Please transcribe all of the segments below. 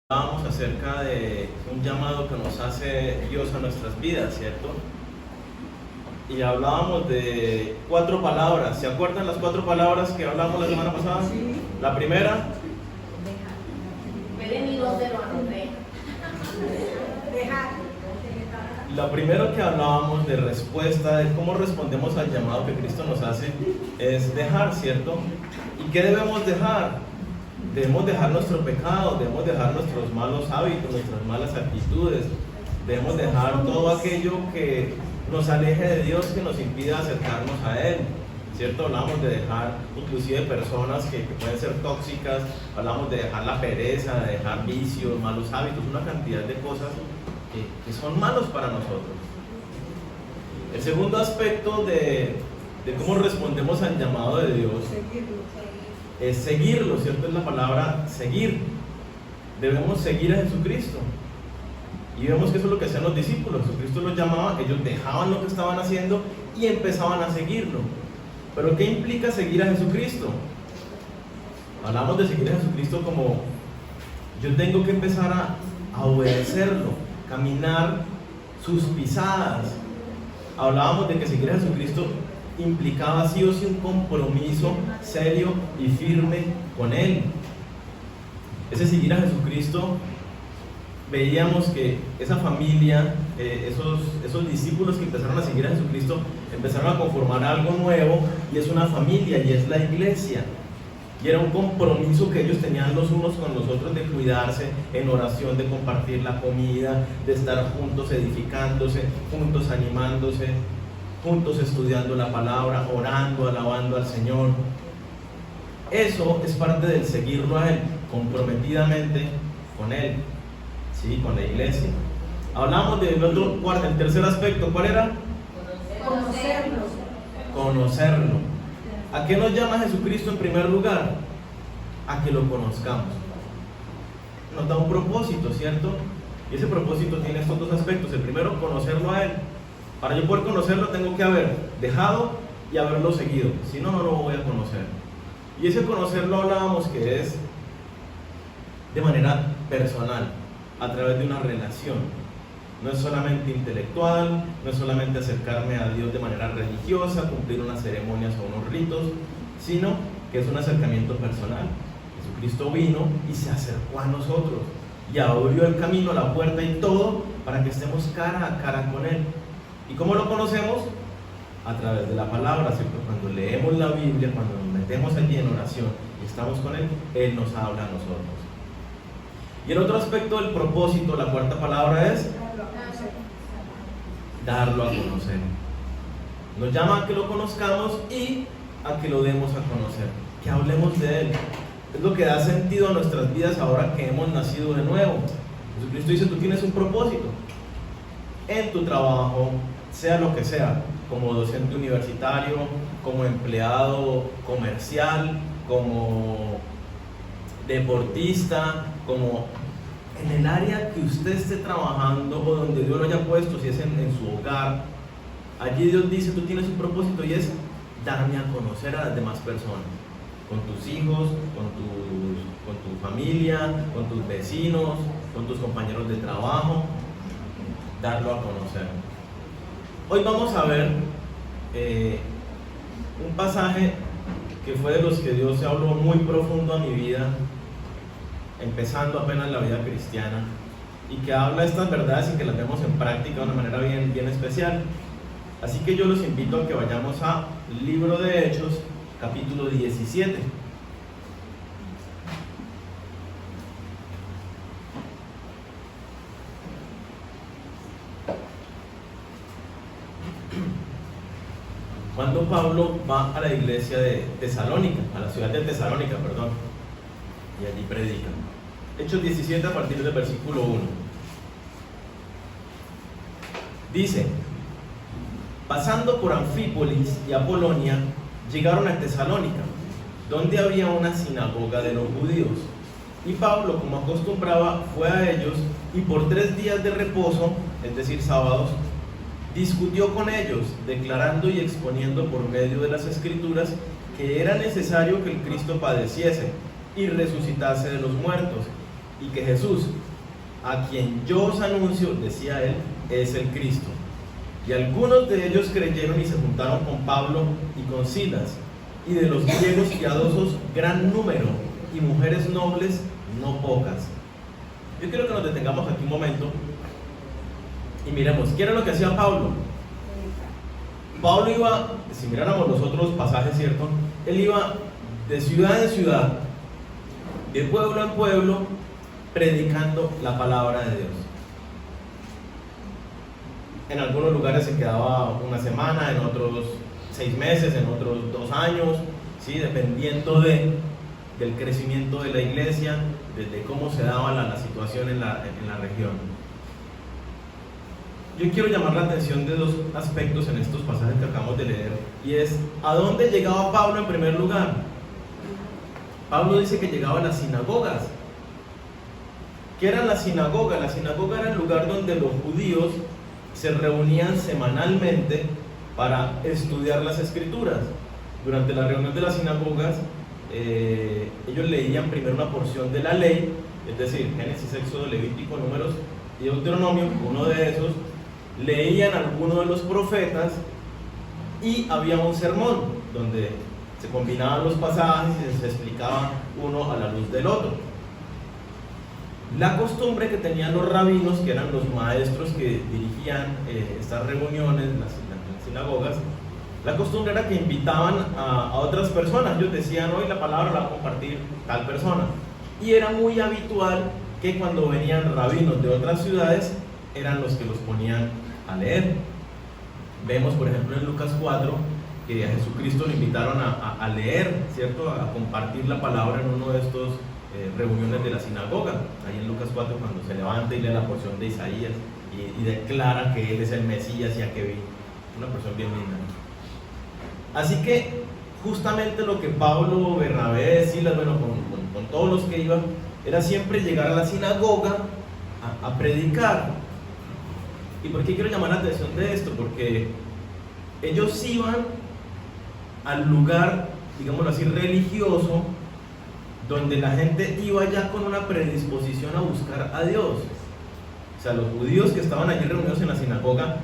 Hablábamos acerca de un llamado que nos hace Dios a nuestras vidas, ¿cierto? Y hablábamos de 4 palabras. ¿Se acuerdan las 4 palabras que hablamos la semana pasada? Sí. La primera, Dejar. lo primero que hablábamos de respuesta, de cómo respondemos al llamado que Cristo nos hace, es dejar, ¿cierto? ¿Y qué debemos dejar? Debemos dejar nuestro pecado, debemos dejar nuestros malos hábitos, nuestras malas actitudes, debemos dejar todo aquello que nos aleje de Dios, que nos impida acercarnos a Él, ¿cierto? Hablamos de dejar inclusive personas que pueden ser tóxicas, hablamos de dejar la pereza, de dejar vicios, malos hábitos, una cantidad de cosas que son malos para nosotros. El segundo aspecto de cómo respondemos al llamado de Dios es seguirlo, ¿cierto? Es la palabra seguir. Debemos seguir a Jesucristo. Y vemos que eso es lo que hacían los discípulos. Jesucristo los llamaba, ellos dejaban lo que estaban haciendo y empezaban a seguirlo. Pero ¿qué implica seguir a Jesucristo? Hablamos de seguir a Jesucristo como yo tengo que empezar a obedecerlo, caminar sus pisadas. Hablábamos de que seguir a Jesucristo implicaba sí o sí un compromiso serio y firme con Él. Ese seguir a Jesucristo, veíamos que esa familia, esos discípulos que empezaron a seguir a Jesucristo, empezaron a conformar algo nuevo, y es una familia, y es la iglesia. Y era un compromiso que ellos tenían los unos con los otros de cuidarse en oración, de compartir la comida, de estar juntos edificándose, juntos animándose, juntos estudiando la palabra, orando, alabando al Señor. Eso es parte del seguirlo a Él, comprometidamente con Él, ¿sí? Con la iglesia. Hablamos del el tercer aspecto, ¿cuál era? Conocerlo. ¿A qué nos llama Jesucristo en primer lugar? A que lo conozcamos. Nos da un propósito, ¿cierto? Y ese propósito tiene estos 2 aspectos. El primero, conocerlo a Él. Para yo poder conocerlo tengo que haber dejado y haberlo seguido, si no, no lo voy a conocer. Y ese conocerlo hablábamos que es de manera personal, a través de una relación. No es solamente intelectual, no es solamente acercarme a Dios de manera religiosa, cumplir unas ceremonias o unos ritos, sino que es un acercamiento personal. Jesucristo vino y se acercó a nosotros y abrió el camino, la puerta y todo para que estemos cara a cara con Él. ¿Y cómo lo conocemos? A través de la palabra, ¿cierto? Cuando leemos la Biblia, cuando nos metemos allí en oración y estamos con Él, Él nos habla a nosotros. Y el otro aspecto del propósito, la cuarta palabra es darlo a conocer. Nos llama a que lo conozcamos y a que lo demos a conocer, que hablemos de Él. Es lo que da sentido a nuestras vidas ahora que hemos nacido de nuevo. Jesucristo dice, tú tienes un propósito en tu trabajo, sea lo que sea, como docente universitario, como empleado comercial, como deportista, como en el área que usted esté trabajando o donde Dios lo haya puesto, si es en su hogar. Allí Dios dice, tú tienes un propósito y es darme a conocer a las demás personas, con tus hijos, con tu familia, con tus vecinos, con tus compañeros de trabajo, darlo a conocer. Hoy vamos a ver un pasaje que fue de los que Dios se habló muy profundo a mi vida, empezando apenas la vida cristiana, y que habla estas verdades y que las vemos en práctica de una manera bien, bien especial. Así que yo los invito a que vayamos al libro de Hechos, capítulo 17. Cuando Pablo va a la iglesia de Tesalónica, a la ciudad de Tesalónica, perdón, y allí predica. Hechos 17 a partir del versículo 1. Dice, pasando por Anfípolis y Apolonia, llegaron a Tesalónica, donde había una sinagoga de los judíos. Y Pablo, como acostumbraba, fue a ellos y por 3 días de reposo, es decir, sábados, discutió con ellos, declarando y exponiendo por medio de las Escrituras que era necesario que el Cristo padeciese y resucitase de los muertos, y que Jesús, a quien yo os anuncio, decía él, es el Cristo. Y algunos de ellos creyeron y se juntaron con Pablo y con Silas, y de los griegos piadosos gran número, y mujeres nobles no pocas. Yo quiero que nos detengamos aquí un momento y miremos, ¿qué era lo que hacía Pablo? Pablo iba, si miráramos los otros pasajes, ¿cierto? Él iba de ciudad en ciudad, de pueblo en pueblo, predicando la palabra de Dios. En algunos lugares se quedaba una semana, en otros 6 meses, en otros 2 años, ¿sí? Dependiendo del crecimiento de la iglesia, de cómo se daba la situación en la región. Yo quiero llamar la atención de 2 aspectos en estos pasajes que acabamos de leer, y es, ¿a dónde llegaba Pablo en primer lugar? Pablo dice que llegaba a las sinagogas. ¿Qué era la sinagoga? La sinagoga era el lugar donde los judíos se reunían semanalmente para estudiar las escrituras. Durante la reunión de las sinagogas, ellos leían primero una porción de la ley, es decir, Génesis, Éxodo, Levítico, Números y Deuteronomio, uno de esos, leían alguno de los profetas y había un sermón donde se combinaban los pasajes y se explicaba uno a la luz del otro. La costumbre que tenían los rabinos, que eran los maestros que dirigían estas reuniones, las sinagogas, la costumbre era que invitaban a otras personas. Ellos decían, hoy la palabra la va a compartir tal persona. Y era muy habitual que cuando venían rabinos de otras ciudades, eran los que los ponían a leer. Vemos, por ejemplo, en Lucas 4, que a Jesucristo le invitaron a leer, ¿cierto? A compartir la palabra en uno de estos reuniones de la sinagoga. Ahí en Lucas 4, cuando se levanta y lee la porción de Isaías y declara que él es el Mesías y a que vi. Una porción bien linda. Así que justamente lo que Pablo, Bernabé, Silas, bueno, con todos los que iban, era siempre llegar a la sinagoga a predicar. ¿Y por qué quiero llamar la atención de esto? Porque ellos iban al lugar, digámoslo así, religioso, donde la gente iba ya con una predisposición a buscar a Dios. O sea, los judíos que estaban allí reunidos en la sinagoga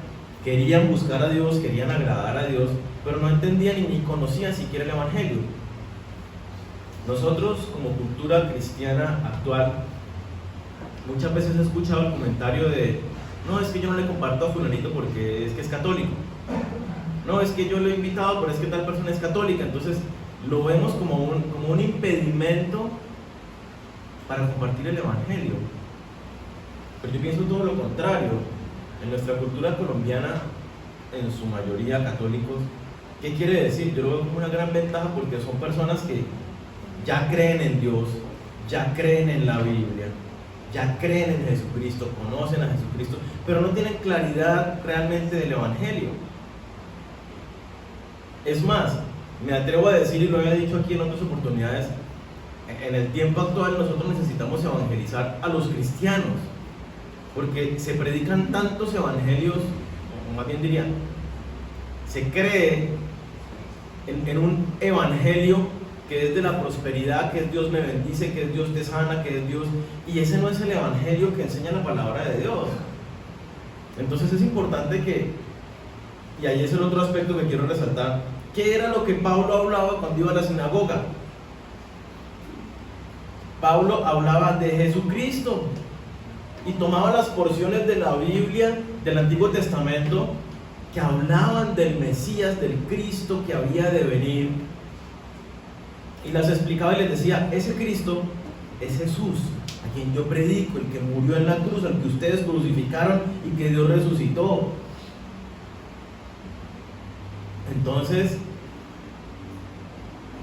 querían buscar a Dios, querían agradar a Dios, pero no entendían ni conocían siquiera el Evangelio. Nosotros, como cultura cristiana actual, muchas veces he escuchado el comentario de: no, es que yo no le comparto a fulanito porque es que es católico. No, es que yo lo he invitado, pero es que tal persona es católica. Entonces lo vemos como un impedimento para compartir el Evangelio. Pero yo pienso todo lo contrario. En nuestra cultura colombiana, en su mayoría católicos, ¿qué quiere decir? Yo lo veo como una gran ventaja porque son personas que ya creen en Dios, ya creen en la Biblia, ya creen en Jesucristo, conocen a Jesucristo, pero no tienen claridad realmente del Evangelio. Es más, me atrevo a decir, y lo había dicho aquí en otras oportunidades, en el tiempo actual nosotros necesitamos evangelizar a los cristianos, porque se predican tantos evangelios, o más bien diría, se cree en un evangelio que es de la prosperidad, que es Dios me bendice, que es Dios te sana, que es Dios, y ese no es el evangelio que enseña la palabra de Dios. Entonces es importante que, y ahí es el otro aspecto que quiero resaltar, ¿qué era lo que Pablo hablaba cuando iba a la sinagoga? Pablo hablaba de Jesucristo y tomaba las porciones de la Biblia del Antiguo Testamento que hablaban del Mesías, del Cristo que había de venir, y las explicaba y les decía: ese Cristo es Jesús, a quien yo predico, el que murió en la cruz, al que ustedes crucificaron y que Dios resucitó. Entonces,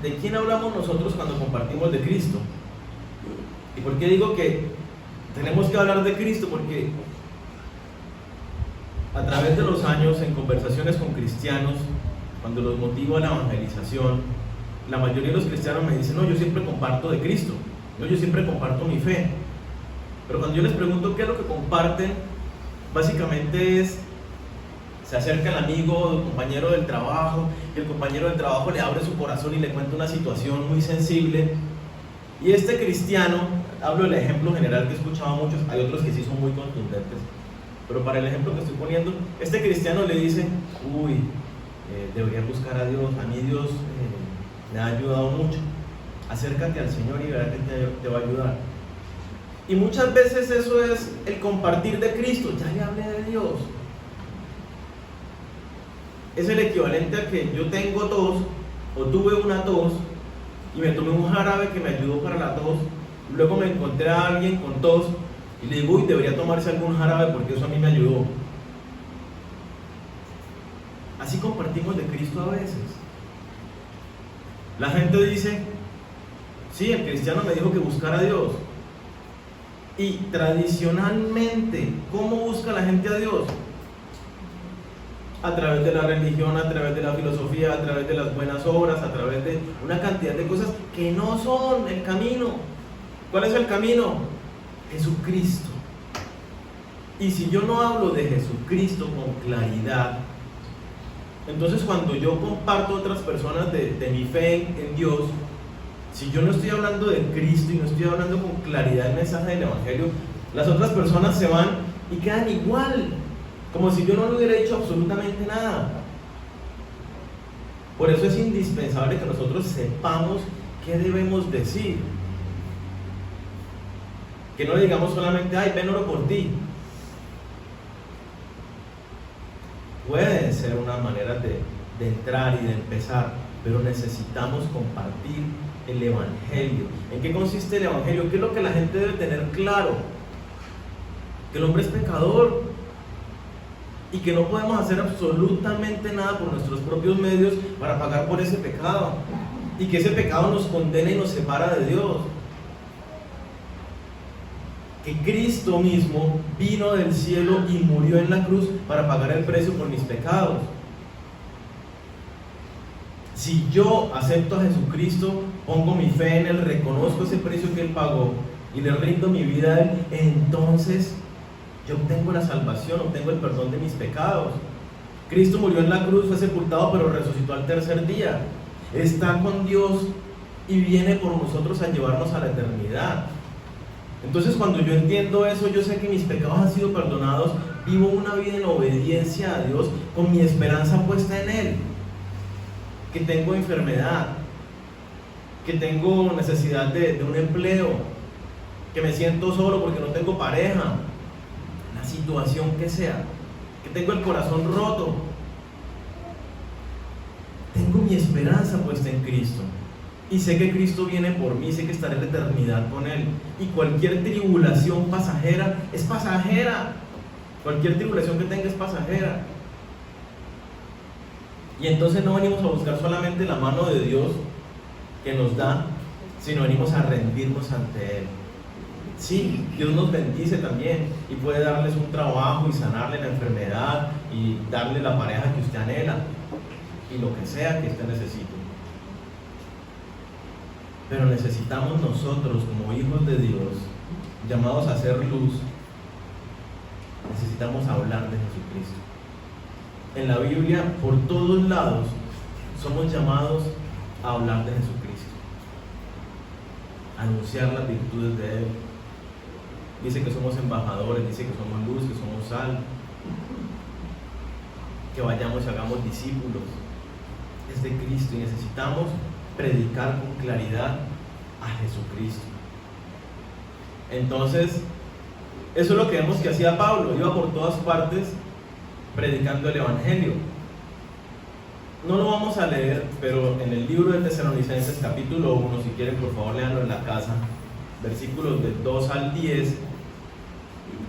¿de quién hablamos nosotros cuando compartimos de Cristo? ¿Y por qué digo que tenemos que hablar de Cristo? Porque a través de los años, en conversaciones con cristianos, cuando los motivo a la evangelización, la mayoría de los cristianos me dicen: no, yo siempre comparto de Cristo, no, yo siempre comparto mi fe. Pero cuando yo les pregunto qué es lo que comparten, básicamente es: se acerca el amigo o el compañero del trabajo, y el compañero del trabajo le abre su corazón y le cuenta una situación muy sensible, y este cristiano, hablo del ejemplo general que he escuchado a muchos, hay otros que sí son muy contundentes, pero para el ejemplo que estoy poniendo, este cristiano le dice, deberías buscar a Dios, a mí Dios me ha ayudado mucho, acércate al Señor y verás que te va a ayudar. Y muchas veces eso es el compartir de Cristo, ya le hablé de Dios. Es el equivalente a que yo tengo tos, o tuve una tos, y me tomé un jarabe que me ayudó para la tos, luego me encontré a alguien con tos, y le digo, debería tomarse algún jarabe porque eso a mí me ayudó. Así compartimos de Cristo a veces. La gente dice, sí, el cristiano me dijo que buscara a Dios. Y tradicionalmente, ¿cómo busca la gente a Dios? A través de la religión, a través de la filosofía, a través de las buenas obras, a través de una cantidad de cosas que no son el camino. ¿Cuál es el camino? Jesucristo. Y si yo no hablo de Jesucristo con claridad, entonces cuando yo comparto a otras personas de mi fe en Dios, si yo no estoy hablando de Cristo y no estoy hablando con claridad el mensaje del Evangelio, las otras personas se van y quedan igual, como si yo no le hubiera dicho absolutamente nada. Por eso es indispensable que nosotros sepamos qué debemos decir. Que no le digamos solamente, ay, ven, oro por ti. Puede ser una manera de entrar y de empezar, pero necesitamos compartir el Evangelio. ¿En qué consiste el Evangelio? ¿Qué es lo que la gente debe tener claro? Que el hombre es pecador y que no podemos hacer absolutamente nada por nuestros propios medios para pagar por ese pecado, y que ese pecado nos condena y nos separa de Dios. Que Cristo mismo vino del cielo y murió en la cruz para pagar el precio por mis pecados. Si yo acepto a Jesucristo, pongo mi fe en Él, reconozco ese precio que Él pagó y le rindo mi vida a Él, entonces yo obtengo la salvación, obtengo el perdón de mis pecados. Cristo murió en la cruz, fue sepultado, pero resucitó al tercer día. Está con Dios y viene por nosotros a llevarnos a la eternidad. Entonces, cuando yo entiendo eso, yo sé que mis pecados han sido perdonados, vivo una vida en obediencia a Dios, con mi esperanza puesta en Él. Que tengo enfermedad, que tengo necesidad de un empleo, que me siento solo porque no tengo pareja, la situación que sea, que tengo el corazón roto, tengo mi esperanza puesta en Cristo y sé que Cristo viene por mí, sé que estaré en la eternidad con Él, y cualquier tribulación pasajera es pasajera, cualquier tribulación que tenga es pasajera. Y entonces no venimos a buscar solamente la mano de Dios que nos da, sino venimos a rendirnos ante Él. Sí, Dios nos bendice también y puede darles un trabajo y sanarle la enfermedad y darle la pareja que usted anhela y lo que sea que usted necesite. Pero necesitamos nosotros, como hijos de Dios, llamados a ser luz, necesitamos hablar de Jesucristo. En la Biblia, por todos lados, somos llamados a hablar de Jesucristo, a anunciar las virtudes de Él. Dice que somos embajadores, dice que somos luz, que somos sal, que vayamos y hagamos discípulos. Es de Cristo y necesitamos predicar con claridad a Jesucristo. Entonces, eso es lo que vemos que hacía Pablo, iba por todas partes predicando el Evangelio. No lo vamos a leer, pero en el libro de Tesalonicenses capítulo 1, si quieren por favor léanlo en la casa, versículos del 2 al 10,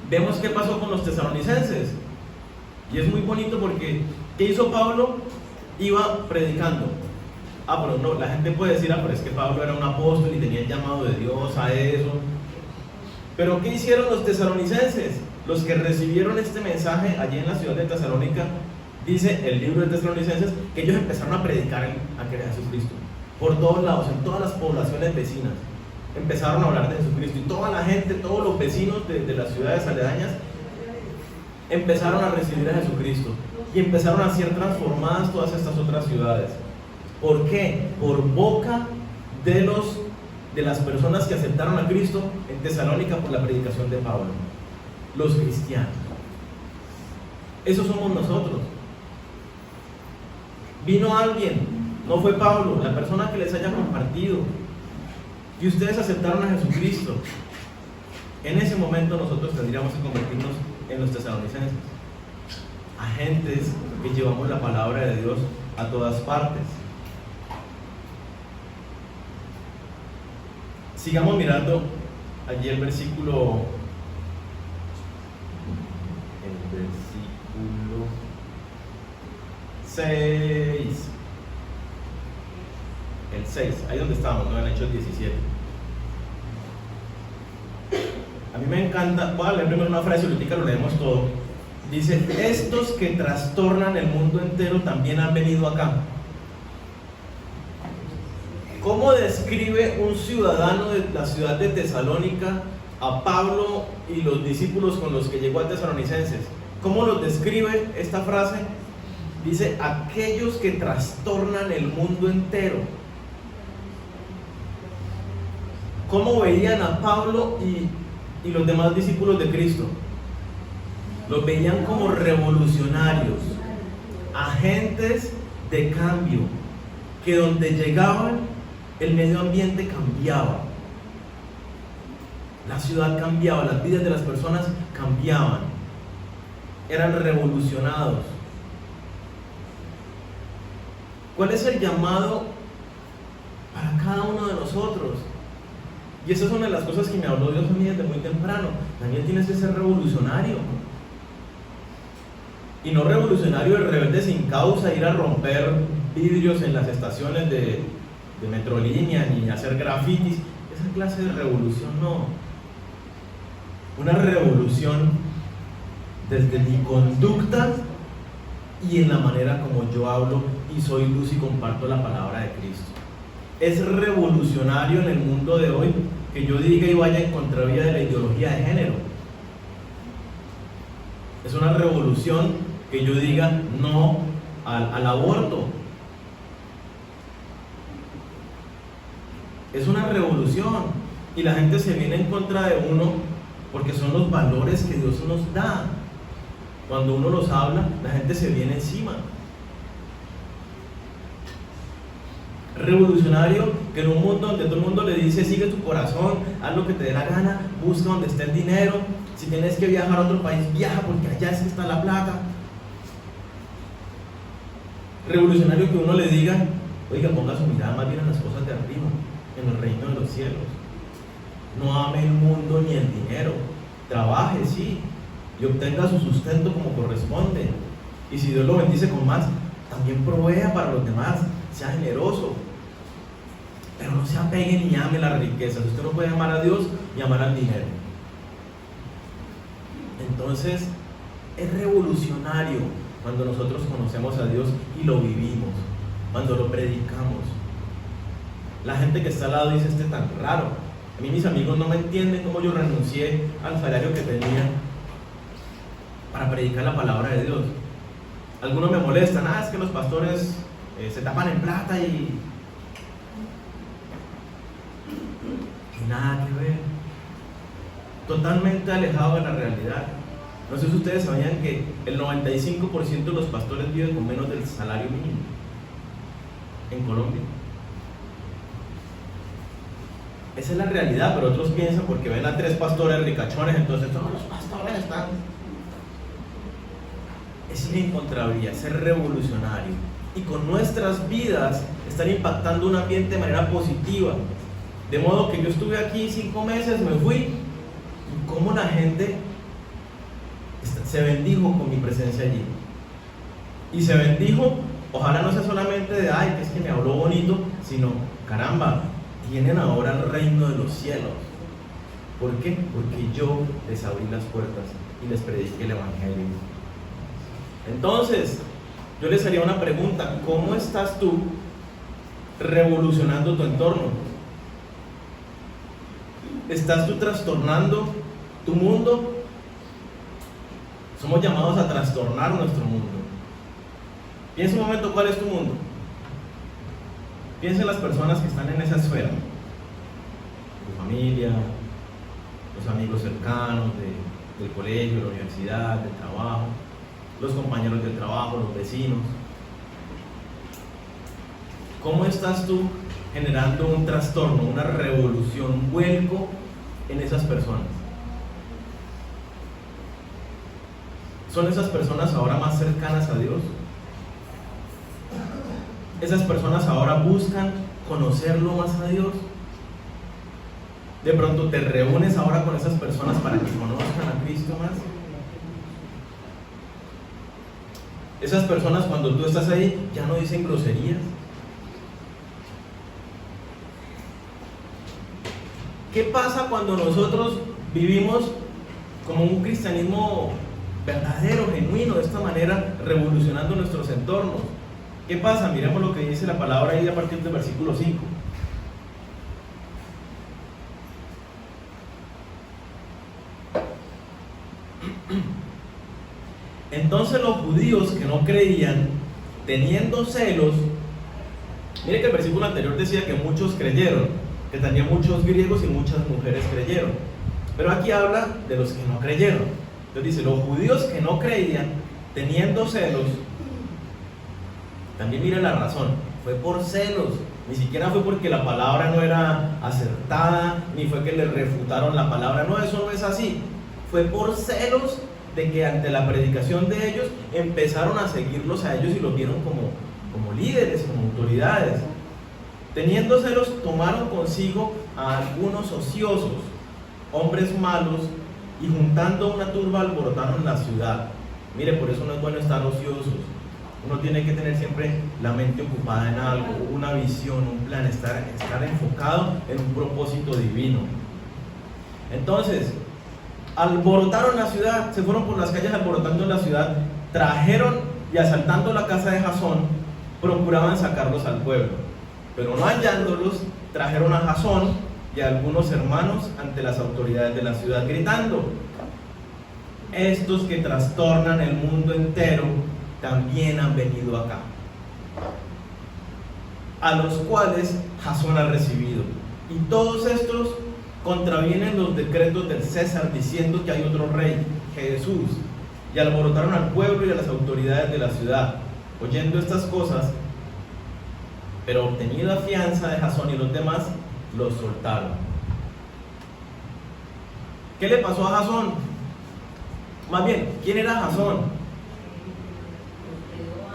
vemos qué pasó con los tesalonicenses. Y es muy bonito porque, ¿qué hizo Pablo? Iba predicando. Pero no, la gente puede decir, pero es que Pablo era un apóstol y tenía el llamado de Dios a eso. Pero ¿qué hicieron los tesalonicenses? Los que recibieron este mensaje allí en la ciudad de Tesalónica, dice el libro de Tesalonicenses, que ellos empezaron a predicar a Jesucristo por todos lados, en todas las poblaciones vecinas. Empezaron a hablar de Jesucristo y toda la gente, todos los vecinos de las ciudades aledañas empezaron a recibir a Jesucristo y empezaron a ser transformadas todas estas otras ciudades. ¿Por qué? Por boca de los de las personas que aceptaron a Cristo en Tesalónica por la predicación de Pablo. Los cristianos. Esos somos nosotros. Vino alguien, no fue Pablo, la persona que les haya compartido, y ustedes aceptaron a Jesucristo. En ese momento nosotros tendríamos que convertirnos en los tesalonicenses, agentes que llevamos la palabra de Dios a todas partes. Sigamos mirando allí el versículo 6. El 6, ahí donde estamos, ¿no? En Hechos 17. A mí me encanta, voy a leer primero una frase y ahorita lo leemos todo. Dice: estos que trastornan el mundo entero también han venido acá. ¿Cómo describe un ciudadano de la ciudad de Tesalónica a Pablo y los discípulos con los que llegó a Tesalonicenses? ¿Cómo los describe esta frase? Dice: aquellos que trastornan el mundo entero. ¿Cómo veían a Pablo y los demás discípulos de Cristo? Los veían como revolucionarios, agentes de cambio, que donde llegaban el medio ambiente cambiaba, la ciudad cambiaba, las vidas de las personas cambiaban, eran revolucionados. ¿Cuál es el llamado para cada uno de nosotros? Y esa es una de las cosas que me habló Dios a mí desde muy temprano. Daniel, tienes que ser revolucionario. Y no revolucionario de rebelde sin causa, ir a romper vidrios en las estaciones de Metrolínea, ni hacer grafitis. Esa clase de revolución no. Una revolución desde mi conducta y en la manera como yo hablo y soy luz y comparto la palabra de Cristo. Es revolucionario en el mundo de hoy que yo diga y vaya en contravía de la ideología de género. Es una revolución que yo diga no al aborto. Es una revolución y la gente se viene en contra de uno porque son los valores que Dios nos da. Cuando uno los habla, la gente se viene encima. Revolucionario que en un mundo donde todo el mundo le dice: sigue tu corazón, haz lo que te dé la gana, busca donde esté el dinero, si tienes que viajar a otro país, viaja porque allá es que está la plata. Revolucionario que uno le diga: oiga, ponga su mirada más bien en las cosas de arriba, en el reino de los cielos. No ame el mundo ni el dinero, trabaje, sí, y obtenga su sustento como corresponde, y si Dios lo bendice con más, también provea para los demás, sea generoso, pero no se apegue ni ame las riquezas. Usted no puede amar a Dios y amar al dinero. Entonces es revolucionario cuando nosotros conocemos a Dios y lo vivimos, cuando lo predicamos. La gente que está al lado dice: este tan raro. A mí mis amigos no me entienden cómo yo renuncié al salario que tenía para predicar la palabra de Dios. Algunos me molestan: es que los pastores se tapan en plata y nada que ver. Totalmente alejado de la realidad. No sé si ustedes sabían que el 95% de los pastores viven con menos del salario mínimo en Colombia. Esa es la realidad, pero otros piensan porque ven a 3 pastores ricachones, entonces todos los pastores están. Es ir en contravía, ser revolucionario. Y con nuestras vidas estar impactando un ambiente de manera positiva. De modo que yo estuve aquí 5 meses, me fui, y cómo la gente se bendijo con mi presencia allí. Y se bendijo, ojalá no sea solamente de: ay, que es que me habló bonito, sino: caramba, tienen ahora el reino de los cielos. ¿Por qué? Porque yo les abrí las puertas y les prediqué el evangelio. Entonces, yo les haría una pregunta: ¿cómo estás tú revolucionando tu entorno? ¿Estás tú trastornando tu mundo? Somos llamados a trastornar nuestro mundo. Piensa un momento, ¿cuál es tu mundo? Piensa en las personas que están en esa esfera. tu familia, los amigos cercanos del colegio, de la universidad, del trabajo, los compañeros del trabajo, los vecinos. ¿Cómo estás tú generando un trastorno, una revolución, un vuelco en esas personas? ¿Son esas personas ahora más cercanas a Dios? ¿Esas personas ahora buscan conocerlo más a Dios? ¿De pronto te reúnes ahora con esas personas para que conozcan a Cristo más? Esas personas, cuando tú estás ahí, ya no dicen groserías. ¿Qué pasa cuando nosotros vivimos como un cristianismo verdadero, genuino, de esta manera, revolucionando nuestros entornos? ¿Qué pasa? Miremos lo que dice la palabra ahí a partir del versículo 5. Entonces los judíos que no creían, teniendo celos, mire que el versículo anterior decía que muchos creyeron, que también muchos griegos y muchas mujeres creyeron, pero aquí habla de los que no creyeron. Entonces dice, los judíos que no creían, teniendo celos, también mire la razón, fue por celos, ni siquiera fue porque la palabra no era acertada, ni fue que le refutaron la palabra, no, eso no es así, fue por celos de que ante la predicación de ellos empezaron a seguirlos a ellos y los vieron como líderes, como autoridades. Teniendo celos, tomaron consigo a algunos ociosos, hombres malos, y juntando una turba alborotaron la ciudad. Mire, por eso no es bueno estar ociosos. Uno tiene que tener siempre la mente ocupada en algo, una visión, un plan, estar enfocado en un propósito divino. Entonces, alborotaron la ciudad, se fueron por las calles alborotando la ciudad, trajeron y asaltando la casa de Jasón, procuraban sacarlos al pueblo, pero no hallándolos, trajeron a Jasón y a algunos hermanos ante las autoridades de la ciudad, gritando: estos que trastornan el mundo entero también han venido acá, a los cuales Jasón ha recibido, y todos estos contravienen los decretos del César, diciendo que hay otro rey, Jesús, y alborotaron al pueblo y a las autoridades de la ciudad. Oyendo estas cosas, pero obtenida fianza de Jasón y los demás, los soltaron. ¿Qué le pasó a Jasón? Más bien, ¿quién era Jasón?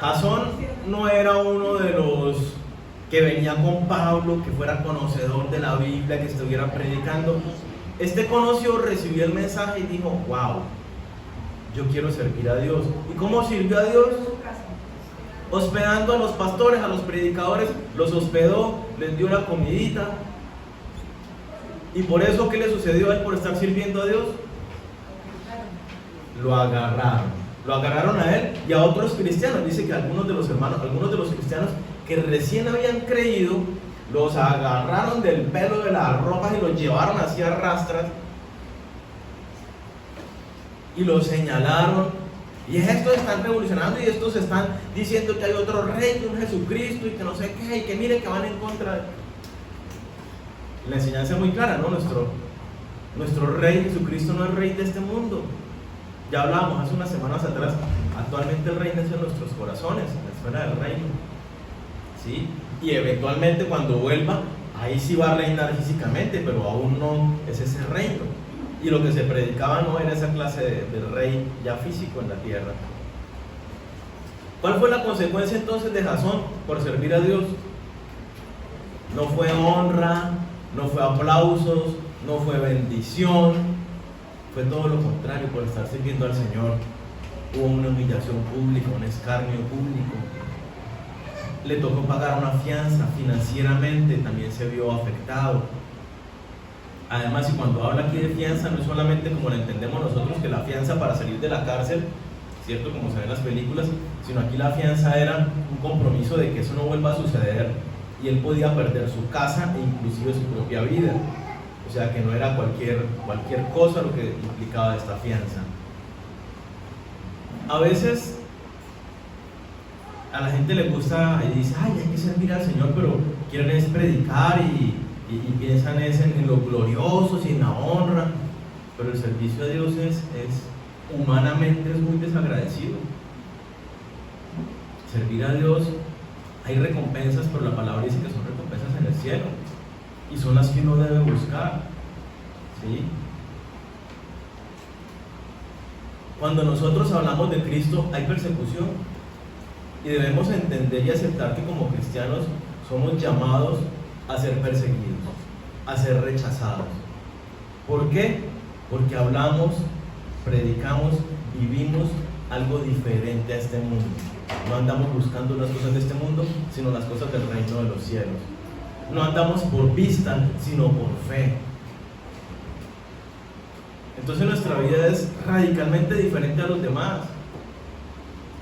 Jasón no era uno de los que venía con Pablo, que fuera conocedor de la Biblia, que estuviera predicando. Este conoció, recibió el mensaje y dijo: wow, yo quiero servir a Dios. ¿Y cómo sirvió a Dios? Hospedando a los pastores, a los predicadores, los hospedó, les dio la comidita. ¿Y por eso qué le sucedió a él por estar sirviendo a Dios? Lo agarraron a él y a otros cristianos. Dice que algunos de los hermanos, algunos de los cristianos que recién habían creído, los agarraron del pelo de las ropas y los llevaron hacia rastras y los señalaron. Y estos están revolucionando y estos están diciendo que hay otro rey, que un Jesucristo y que no sé qué, y que mire que van en contra de... La enseñanza es muy clara, ¿no? Nuestro rey Jesucristo no es rey de este mundo. Ya hablábamos hace unas semanas atrás, actualmente el reino es en nuestros corazones, en la esfera del reino, ¿sí? Y eventualmente cuando vuelva, ahí sí va a reinar físicamente, pero aún no es ese reino. Y lo que se predicaba no era esa clase de rey ya físico en la tierra. ¿Cuál fue la consecuencia entonces de Jasón por servir a Dios? No fue honra, no fue aplausos, no fue bendición, fue todo lo contrario. Por estar sirviendo al Señor hubo una humillación pública, un escarnio público. Le tocó pagar una fianza, financieramente también se vio afectado. Además, y cuando habla aquí de fianza, no es solamente como la entendemos nosotros, que la fianza para salir de la cárcel, ¿cierto? Como se ve en las películas, sino aquí la fianza era un compromiso de que eso no vuelva a suceder y él podía perder su casa e inclusive su propia vida. O sea que no era cualquier cosa lo que implicaba esta fianza. A veces a la gente le gusta y dice: ay, hay que servir al Señor, pero quieren es predicar y piensan en lo glorioso y en la honra, pero el servicio a Dios humanamente es muy desagradecido. Servir a Dios, hay recompensas, pero la palabra dice que son recompensas en el cielo, y son las que uno debe buscar, ¿sí? Cuando nosotros hablamos de Cristo hay persecución, y debemos entender y aceptar que como cristianos somos llamados a ser perseguidos, a ser rechazados. ¿Por qué? Porque hablamos, predicamos, vivimos algo diferente a este mundo. No andamos buscando las cosas de este mundo, sino las cosas del reino de los cielos. No andamos por vista, sino por fe. Entonces nuestra vida es radicalmente diferente a los demás.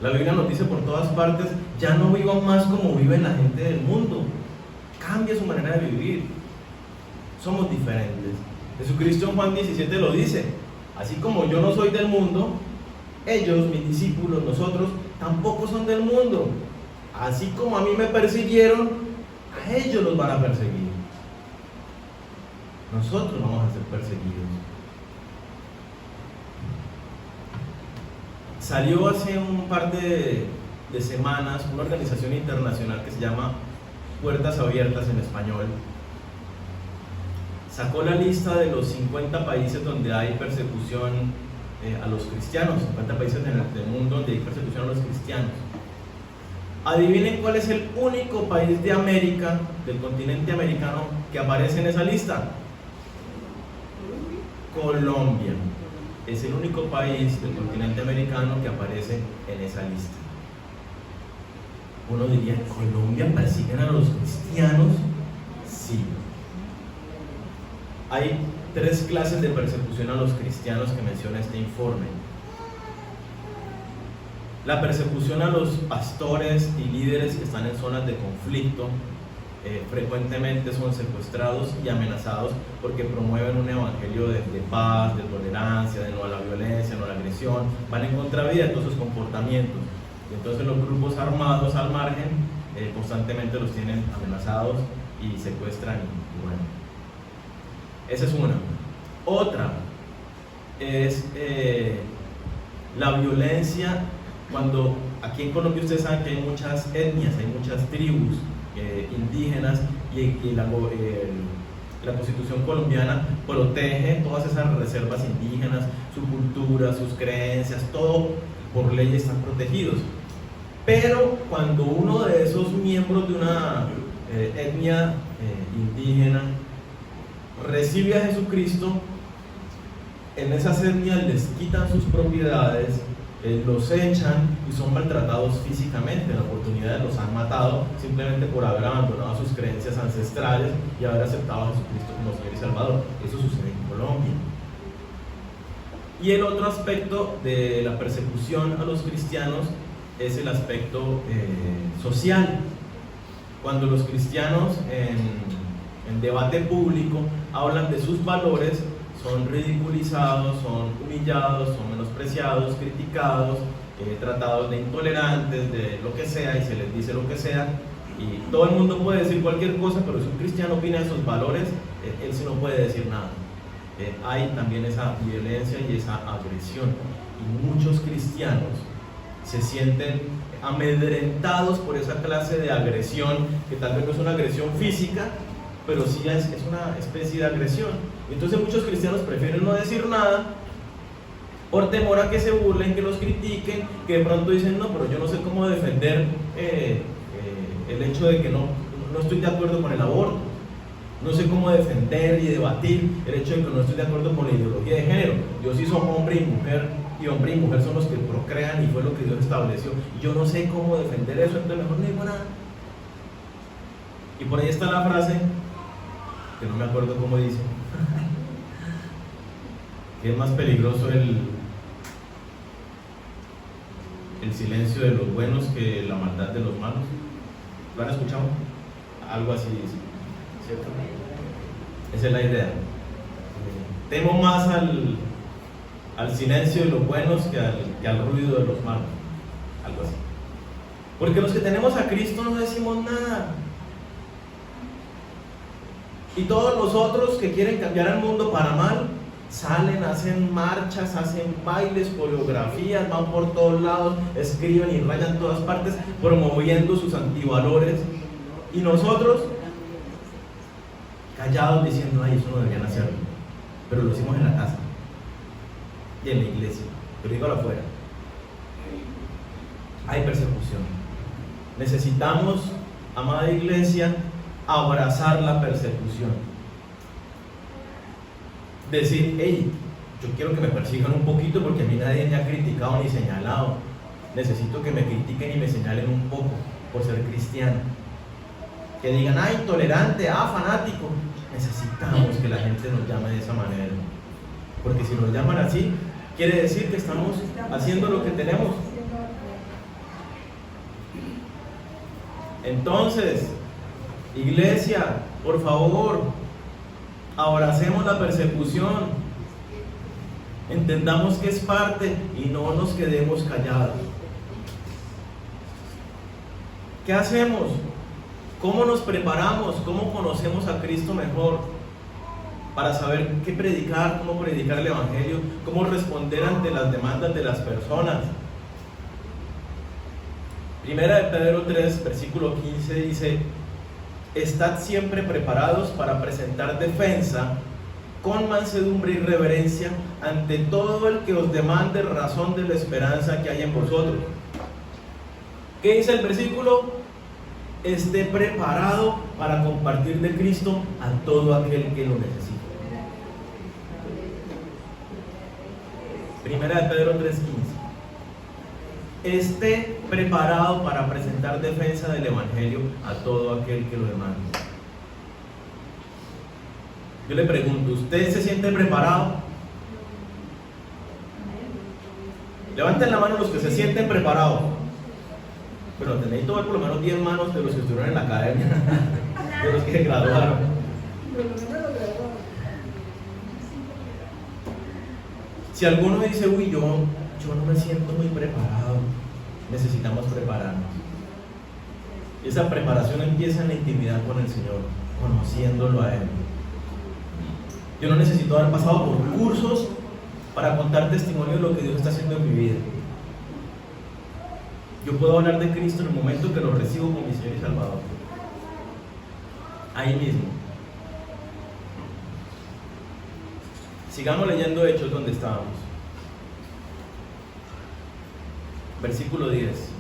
La Biblia nos dice por todas partes, ya no vivan más como vive la gente del mundo. Cambia su manera de vivir. Somos diferentes. Jesucristo en Juan 17 lo dice: así como yo no soy del mundo, ellos, mis discípulos, nosotros, tampoco son del mundo. Así como a mí me persiguieron, a ellos los van a perseguir. Nosotros vamos a ser perseguidos. Salió hace un par de semanas una organización internacional que se llama Puertas Abiertas en español. Sacó la lista de los 50 países donde hay persecución a los cristianos, 50 países en el mundo donde hay persecución a los cristianos. Adivinen cuál es el único país de América, del continente americano, que aparece en esa lista. Colombia. Es el único país del continente americano que aparece en esa lista. Uno diría, ¿Colombia persiguen a los cristianos? Sí. Hay 3 clases de persecución a los cristianos que menciona este informe. La persecución a los pastores y líderes que están en zonas de conflicto, frecuentemente son secuestrados y amenazados porque promueven un evangelio de paz, de tolerancia, de no a la violencia, no a la agresión, van en contravía de todos sus comportamientos. Y entonces los grupos armados al margen constantemente los tienen amenazados y secuestran, y bueno, esa es una. Otra es la violencia. Cuando aquí en Colombia ustedes saben que hay muchas etnias, hay muchas tribus indígenas, y la Constitución colombiana protege todas esas reservas indígenas, su cultura, sus creencias, todo por ley están protegidos. Pero cuando uno de esos miembros de una etnia indígena recibe a Jesucristo, en esas etnias les quitan sus propiedades, los echan y son maltratados físicamente. En oportunidades los han matado simplemente por haber abandonado sus creencias ancestrales y haber aceptado a Jesucristo como Señor y Salvador. Eso sucede en Colombia. Y el otro aspecto de la persecución a los cristianos es el aspecto social. Cuando los cristianos en debate público hablan de sus valores, son ridiculizados, son humillados, son menospreciados, criticados, tratados de intolerantes, de lo que sea, y se les dice lo que sea, y todo el mundo puede decir cualquier cosa, pero si un cristiano opina de sus valores, él sí no puede decir nada. Hay también esa violencia y esa agresión, y muchos cristianos se sienten amedrentados por esa clase de agresión, que tal vez no es una agresión física, pero sí es una especie de agresión. Entonces muchos cristianos prefieren no decir nada por temor a que se burlen, que los critiquen, que de pronto dicen, no, pero yo no sé cómo defender el hecho de que no estoy de acuerdo con el aborto, no sé cómo defender y debatir el hecho de que no estoy de acuerdo con la ideología de género. Yo sí soy hombre y mujer, y hombre y mujer son los que procrean y fue lo que Dios estableció. Yo no sé cómo defender eso, entonces mejor no digo nada. Y por ahí está la frase, que no me acuerdo cómo dice, que es más peligroso el silencio de los buenos que la maldad de los malos. ¿Lo han escuchado? Algo así dice, ¿cierto? Esa es la idea. Temo más al silencio de los buenos que al ruido de los malos. Algo así. Porque los que tenemos a Cristo no decimos nada. Y todos los otros que quieren cambiar al mundo para mal, salen, hacen marchas, hacen bailes, coreografías, van por todos lados, escriben y rayan todas partes, promoviendo sus antivalores. Y nosotros, callados, diciendo, ay, eso no deberían hacerlo. Pero lo hicimos en la casa y en la iglesia. Pero dígalo afuera. Hay persecución. Necesitamos, amada iglesia, abrazar la persecución. Decir, hey, yo quiero que me persigan un poquito porque a mí nadie me ha criticado ni señalado. Necesito que me critiquen y me señalen un poco por ser cristiano. Que digan, ah, intolerante, ah, fanático. Necesitamos que la gente nos llame de esa manera. Porque si nos llaman así, quiere decir que estamos haciendo lo que tenemos. Entonces, iglesia, por favor, abracemos la persecución, entendamos que es parte y no nos quedemos callados. ¿Qué hacemos? ¿Cómo nos preparamos? ¿Cómo conocemos a Cristo mejor? Para saber qué predicar, cómo predicar el Evangelio, cómo responder ante las demandas de las personas. Primera de Pedro 3, versículo 15 dice: estad siempre preparados para presentar defensa con mansedumbre y reverencia ante todo el que os demande razón de la esperanza que hay en vosotros. ¿Qué dice el versículo? Esté preparado para compartir de Cristo a todo aquel que lo necesite. Primera de Pedro 3:15. Esté preparado para presentar defensa del Evangelio a todo aquel que lo demande. Yo le pregunto, ¿usted se siente preparado? Levanten la mano los que se sienten preparados. Pero tenéis todo por lo menos 10 manos de los que estuvieron en la academia, de los que se graduaron. Si alguno dice, uy, yo no me siento muy preparado, necesitamos prepararnos. Esa preparación empieza en la intimidad con el Señor, conociéndolo a Él. Yo no necesito haber pasado por cursos para contar testimonio de lo que Dios está haciendo en mi vida. Yo puedo hablar de Cristo en el momento que lo recibo como mi Señor y Salvador. Ahí mismo. Sigamos leyendo Hechos donde estábamos. Versículo 10.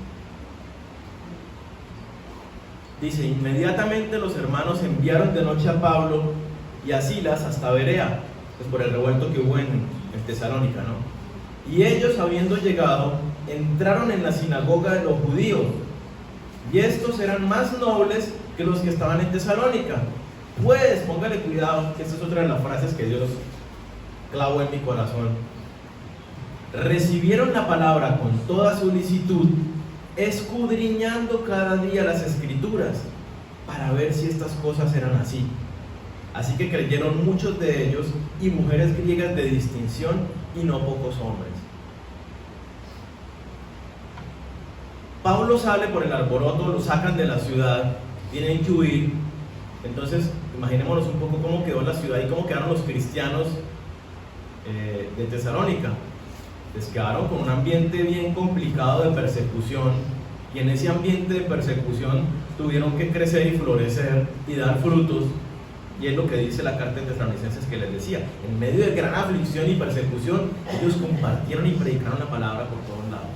Dice: inmediatamente los hermanos enviaron de noche a Pablo y a Silas hasta Berea, pues por el revuelto que hubo en Tesalónica, ¿no? Y ellos, habiendo llegado, entraron en la sinagoga de los judíos, y estos eran más nobles que los que estaban en Tesalónica. Pues, póngale cuidado, que esta es otra de las frases que Dios clavó en mi corazón. Recibieron la palabra con toda solicitud, escudriñando cada día las Escrituras, para ver si estas cosas eran así. Así que creyeron muchos de ellos, y mujeres griegas de distinción, y no pocos hombres. Pablo sale por el alboroto, lo sacan de la ciudad, tienen que huir. Entonces, imaginémonos un poco cómo quedó la ciudad y cómo quedaron los cristianos de Tesalónica. Les quedaron con un ambiente bien complicado de persecución, y en ese ambiente de persecución tuvieron que crecer y florecer y dar frutos. Y es lo que dice la carta de Tesalonicenses que les decía: en medio de gran aflicción y persecución, ellos compartieron y predicaron la palabra por todos lados.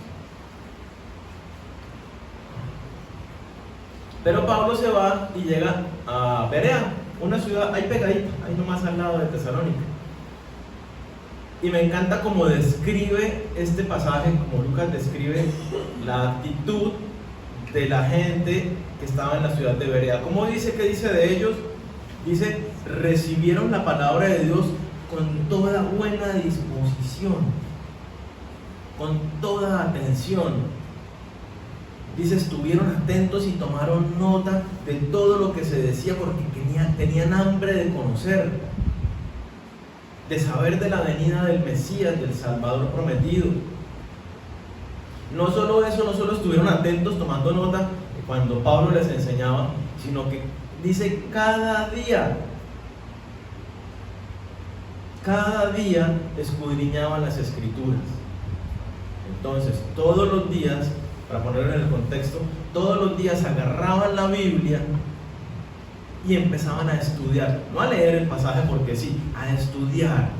Pero Pablo se va y llega a Berea, una ciudad ahí pegadita, ahí nomás al lado de Tesalónica. Y me encanta cómo describe este pasaje, como Lucas describe la actitud de la gente que estaba en la ciudad de Berea. ¿Cómo dice? ¿Qué dice de ellos? Dice: recibieron la palabra de Dios con toda buena disposición, con toda atención. Dice: estuvieron atentos y tomaron nota de todo lo que se decía, porque tenían hambre de conocer, de saber de la venida del Mesías, del Salvador prometido. No solo eso, no solo estuvieron atentos tomando nota cuando Pablo les enseñaba, sino que dice cada día cada día escudriñaban las escrituras. Entonces, todos los días, para ponerlo en el contexto, todos los días agarraban la Biblia y empezaban a estudiar, no a leer el pasaje porque sí, a estudiar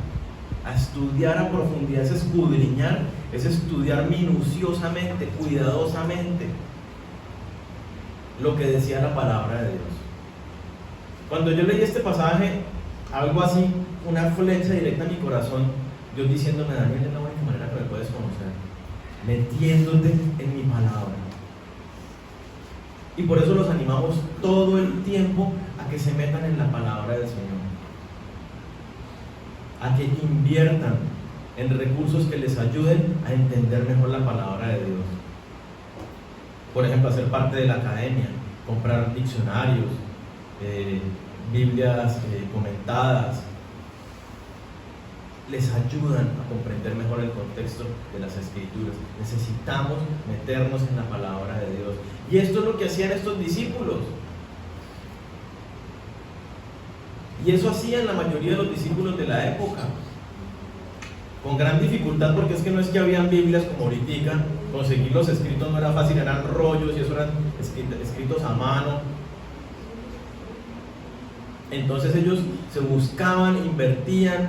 a profundidad. Es escudriñar, es estudiar minuciosamente, cuidadosamente lo que decía la palabra de Dios. Cuando yo leí este pasaje, algo así, una flecha directa a mi corazón, Dios diciéndome: Daniel, es la única manera que me puedes conocer, metiéndote en mi palabra. Y por eso los animamos todo el tiempo a que se metan en la palabra del Señor, a que inviertan en recursos que les ayuden a entender mejor la palabra de Dios. Por ejemplo, hacer parte de la academia, comprar diccionarios, Biblias comentadas, les ayudan a comprender mejor el contexto de las escrituras. Necesitamos meternos en la palabra de Dios. Y esto es lo que hacían estos discípulos. Y eso hacían la mayoría de los discípulos de la época, con gran dificultad, porque es que no es que habían Biblias como ahorita. Conseguir los escritos no era fácil, eran rollos y eso eran escritos a mano. Entonces ellos se buscaban, invertían,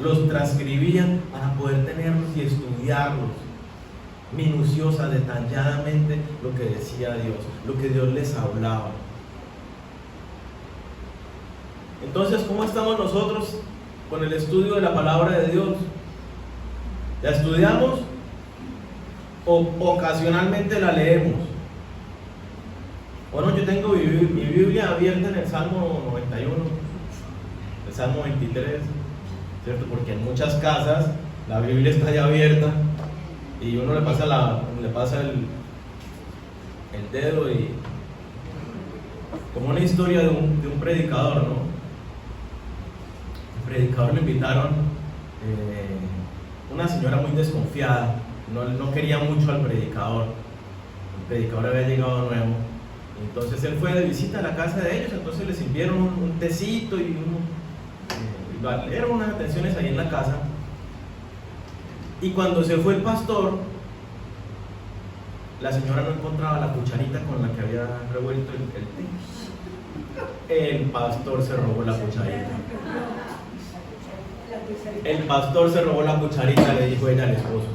los transcribían para poder tenerlos y estudiarlos minuciosa, detalladamente, lo que decía Dios, lo que Dios les hablaba. Entonces, ¿cómo estamos nosotros con el estudio de la palabra de Dios? ¿La estudiamos o ocasionalmente la leemos? Bueno, yo tengo mi Biblia abierta en el Salmo 91, el Salmo 23, ¿cierto? Porque en muchas casas la Biblia está ya abierta y uno le pasa el dedo, y como una historia de un predicador, ¿no? El predicador le invitaron, una señora muy desconfiada, no quería mucho al predicador. El predicador había llegado nuevo, entonces él fue de visita a la casa de ellos. Entonces les sirvieron un tecito y dieron unas atenciones ahí en la casa. Y cuando se fue el pastor, la señora no encontraba la cucharita con la que había revuelto el té. El pastor se robó la cucharita. El pastor se robó la cucharita, le dijo ella al esposo.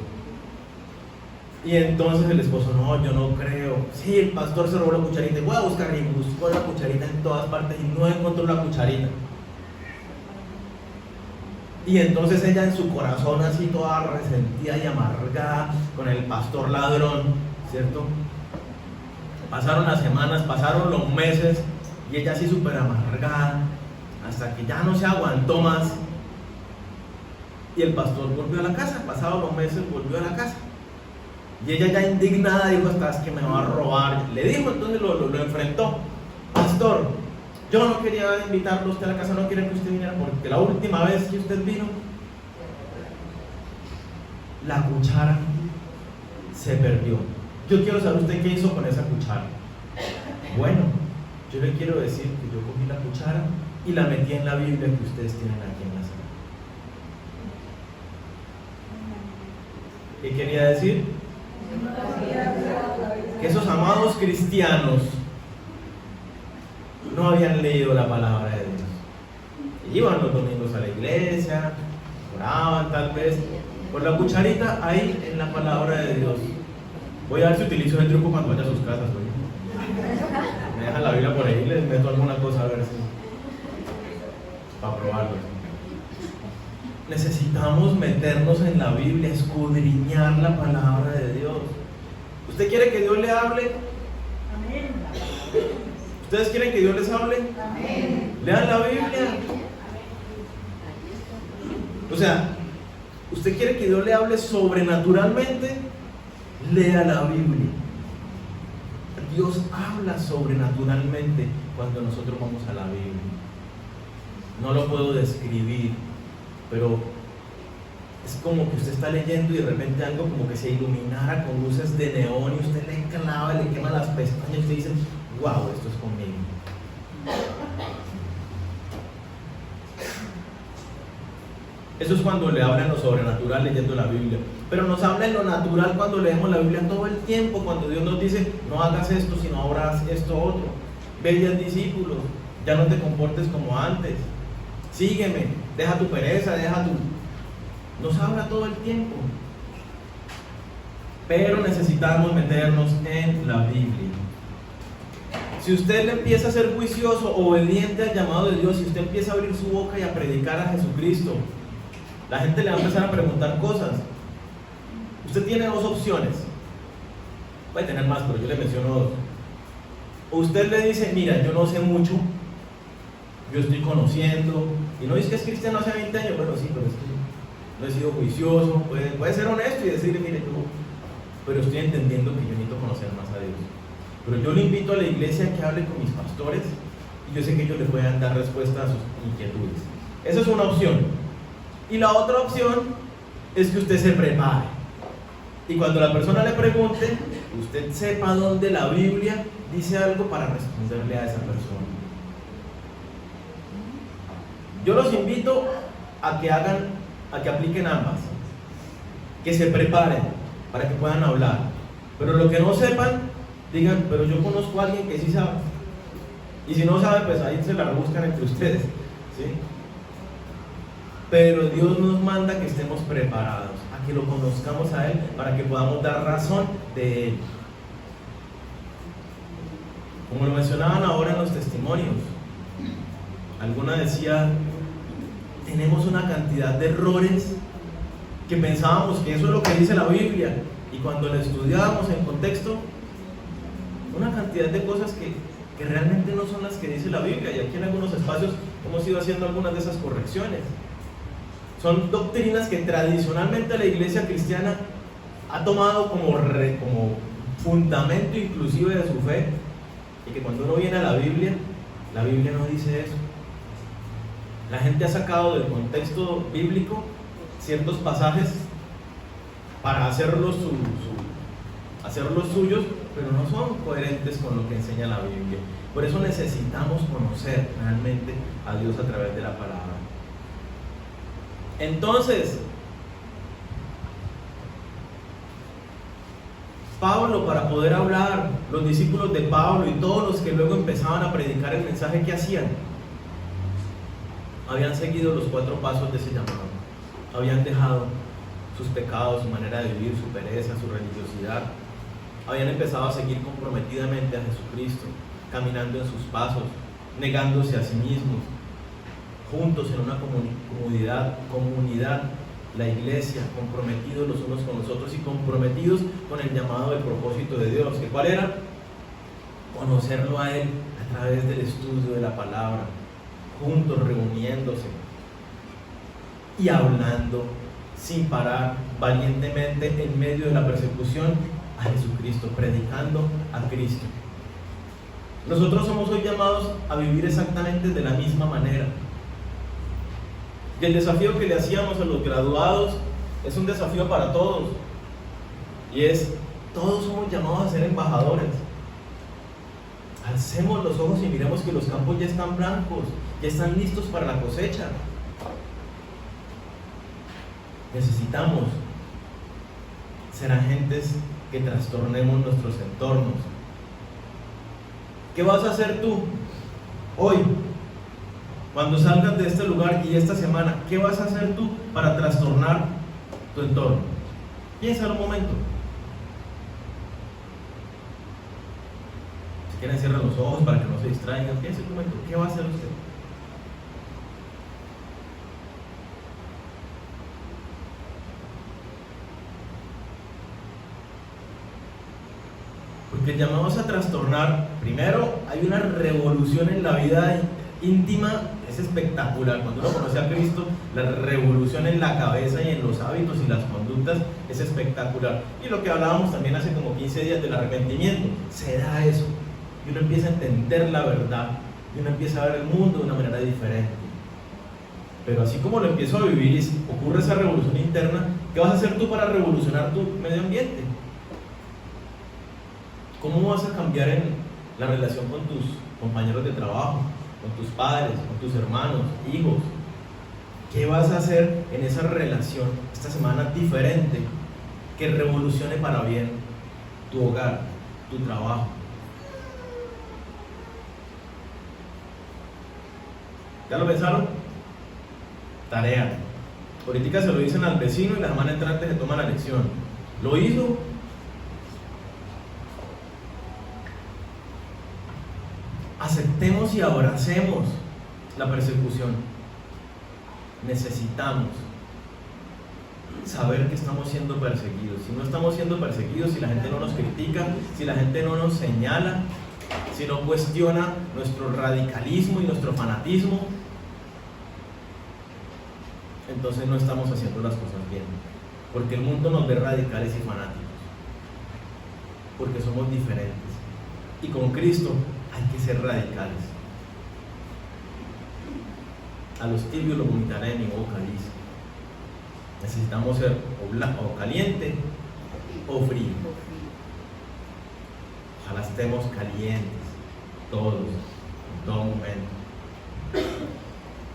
Y entonces el esposo: no, yo no creo. Sí, el pastor se robó la cucharita. Y voy a buscar, y buscó la cucharita en todas partes y no encontró la cucharita. Y entonces ella, en su corazón así toda resentida y amargada con el pastor ladrón, ¿cierto? Pasaron las semanas, pasaron los meses, y ella así súper amargada, hasta que ya no se aguantó más. Y el pastor volvió a la casa, pasados los meses volvió a la casa. Y ella, ya indignada, dijo: hasta es que me va a robar. Le dijo, entonces lo enfrentó: pastor, yo no quería invitarlo a usted a la casa, no quería que usted viniera, porque la última vez que usted vino, la cuchara se perdió. Yo quiero saber usted qué hizo con esa cuchara. Bueno, yo le quiero decir que yo cogí la cuchara y la metí en la Biblia que ustedes tienen aquí en la sala. ¿Qué quería decir? Que esos amados cristianos no habían leído la palabra de Dios. Iban los domingos a la iglesia, oraban tal vez, con la cucharita ahí en la palabra de Dios. Voy a ver si utilizo el truco cuando vaya a sus casas hoy. Me dejan la Biblia por ahí y les meto alguna cosa a ver si, para probarlo. Necesitamos meternos en la Biblia, escudriñar la palabra de Dios. ¿Usted quiere que Dios le hable? Amén. ¿Ustedes quieren que Dios les hable? Amén. Lean la Biblia. O sea, ¿usted quiere que Dios le hable sobrenaturalmente? Lea la Biblia. Dios habla sobrenaturalmente cuando nosotros vamos a la Biblia. No lo puedo describir, pero es como que usted está leyendo y de repente algo como que se iluminara con luces de neón y usted le clava, le quema las pestañas y usted dice: wow, esto es conmigo. Eso es cuando le habla en lo sobrenatural leyendo la Biblia. Pero nos habla en lo natural cuando leemos la Biblia todo el tiempo, cuando Dios nos dice, no hagas esto, sino habrás esto otro. Ve y haz discípulos, ya no te comportes como antes. Sígueme, deja tu pereza, Nos habla todo el tiempo. Pero necesitamos meternos en la Biblia. Si usted le empieza a ser juicioso, obediente al llamado de Dios, si usted empieza a abrir su boca y a predicar a Jesucristo, la gente le va a empezar a preguntar cosas. Usted tiene dos opciones. Puede tener más, pero yo le menciono dos. O usted le dice, mira, yo no sé mucho, yo estoy conociendo, y no dice que es cristiano hace 20 años, bueno, sí, pero es que no he sido juicioso, puede ser honesto y decirle, mire, pero estoy entendiendo que yo necesito conocer más a Dios. Pero yo le invito a la iglesia a que hable con mis pastores, y yo sé que ellos les pueden dar respuesta a sus inquietudes. Esa es una opción. Y la otra opción es que usted se prepare. Y cuando la persona le pregunte, usted sepa dónde la Biblia dice algo para responderle a esa persona. Yo los invito a que apliquen ambas. Que se preparen para que puedan hablar. Pero lo que no sepan, digan, pero yo conozco a alguien que sí sabe. Y si no sabe, pues ahí se la rebuscan entre ustedes, ¿sí? Pero Dios nos manda que estemos preparados, a que lo conozcamos a Él, para que podamos dar razón de Él. Como lo mencionaban ahora en los testimonios, alguna decía, tenemos una cantidad de errores que pensábamos que eso es lo que dice la Biblia, y cuando lo estudiábamos en contexto, una cantidad de cosas que realmente no son las que dice la Biblia, y aquí en algunos espacios hemos ido haciendo algunas de esas correcciones. Son doctrinas que tradicionalmente la iglesia cristiana ha tomado como fundamento inclusive de su fe, y que cuando uno viene a la Biblia no dice eso. La gente ha sacado del contexto bíblico ciertos pasajes para hacerlos suyos, pero no son coherentes con lo que enseña la Biblia. Por eso necesitamos conocer realmente a Dios a través de la palabra. Entonces, Pablo, para poder hablar, los discípulos de Pablo y todos los que luego empezaban a predicar el mensaje que hacían, habían seguido los 4 pasos de ese llamado. Habían dejado sus pecados, su manera de vivir, su pereza, su religiosidad. Habían empezado a seguir comprometidamente a Jesucristo, caminando en sus pasos, negándose a sí mismos, juntos en una comunidad, la iglesia, comprometidos los unos con los otros y comprometidos con el llamado del propósito de Dios. ¿Que cuál era? Conocerlo a Él a través del estudio de la palabra, juntos reuniéndose y hablando sin parar, valientemente en medio de la persecución a Jesucristo, predicando a Cristo. Nosotros somos hoy llamados a vivir exactamente de la misma manera. Y el desafío que le hacíamos a los graduados es un desafío para todos. Y es, todos somos llamados a ser embajadores. Alcemos los ojos y miremos que los campos ya están blancos, ya están listos para la cosecha. Necesitamos ser agentes que trastornemos nuestros entornos. ¿Qué vas a hacer tú hoy? Cuando salgas de este lugar y esta semana, ¿qué vas a hacer tú para trastornar tu entorno? Piensa un momento. Si quieren, cierren los ojos para que no se distraigan. Piensa un momento, ¿qué va a hacer usted? Porque llamamos a trastornar, primero, hay una revolución en la vida íntima, es espectacular. Cuando uno conoce a Cristo, la revolución en la cabeza y en los hábitos y las conductas es espectacular. Y lo que hablábamos también hace como 15 días del arrepentimiento, se da eso. Y uno empieza a entender la verdad, y uno empieza a ver el mundo de una manera diferente. Pero así como lo empiezo a vivir y ocurre esa revolución interna, ¿qué vas a hacer tú para revolucionar tu medio ambiente? ¿Cómo vas a cambiar en la relación con tus compañeros de trabajo, con tus padres, con tus hermanos, hijos? ¿Qué vas a hacer en esa relación esta semana diferente que revolucione para bien tu hogar, tu trabajo? ¿Ya lo pensaron? Tarea. Ahorita se lo dicen al vecino y la semana entrante se toma la lección. ¿Lo hizo? Aceptemos y abracemos la persecución. Necesitamos saber que estamos siendo perseguidos. Si no estamos siendo perseguidos, si la gente no nos critica, si la gente no nos señala, si no cuestiona nuestro radicalismo y nuestro fanatismo, entonces no estamos haciendo las cosas bien. Porque el mundo nos ve radicales y fanáticos. Porque somos diferentes. Y con Cristo hay que ser radicales. A los tibios los vomitaré en mi boca, dice. Necesitamos ser o caliente o frío. Ojalá estemos calientes, todos, en todo momento.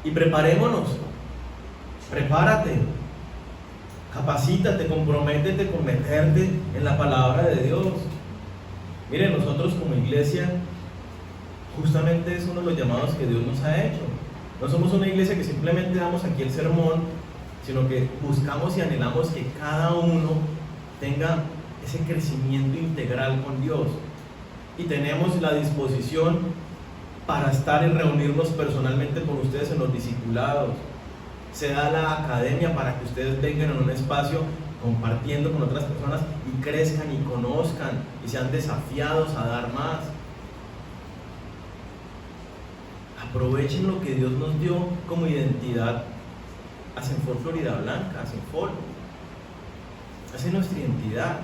Y preparémonos. Prepárate. Capacítate, comprométete con meterte en la palabra de Dios. Miren, nosotros como iglesia, justamente es uno de los llamados que Dios nos ha hecho. No somos una iglesia que simplemente damos aquí el sermón, sino que buscamos y anhelamos que cada uno tenga ese crecimiento integral con Dios. Y tenemos la disposición para estar y reunirnos personalmente con ustedes en los discipulados. Se da la academia para que ustedes vengan en un espacio compartiendo con otras personas y crezcan y conozcan y sean desafiados a dar más. Aprovechen lo que Dios nos dio como identidad a Senfor Florida Blanca, a Senfor. Esa es nuestra identidad.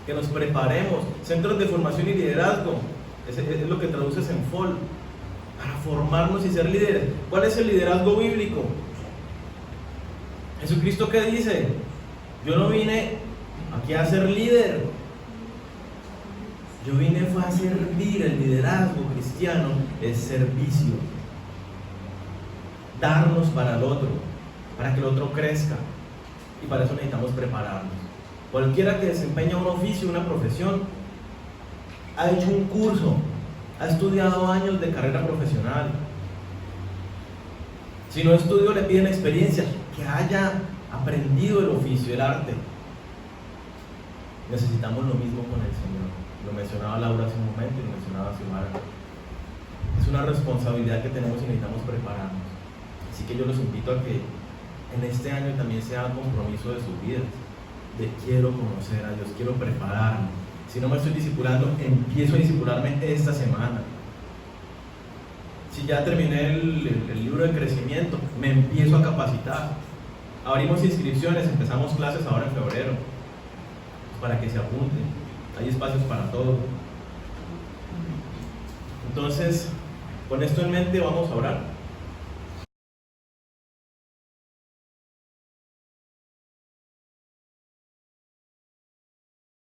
Que nos preparemos. Centros de formación y liderazgo. Es lo que traduce Senfor. Para formarnos y ser líderes. ¿Cuál es el liderazgo bíblico? Jesucristo, ¿qué dice? Yo no vine aquí a ser líder. Yo vine fue a servir. El liderazgo cristiano es servicio. Darnos para el otro, para que el otro crezca. Y para eso necesitamos prepararnos. Cualquiera que desempeña un oficio, una profesión, ha hecho un curso, ha estudiado años de carrera profesional. Si no estudió, le piden experiencia, que haya aprendido el oficio, el arte. Necesitamos lo mismo con el Señor. Lo mencionaba Laura hace un momento y lo mencionaba Xiomara. Es una responsabilidad que tenemos y necesitamos prepararnos. Así que yo los invito a que en este año también sea un compromiso de sus vidas. De quiero conocer a Dios, quiero prepararme. Si no me estoy discipulando, empiezo a discipularme esta semana. Si ya terminé el libro de crecimiento, me empiezo a capacitar. Abrimos inscripciones, empezamos clases ahora en febrero, para que se apunten. Hay espacios para todo. Entonces, con esto en mente vamos a orar.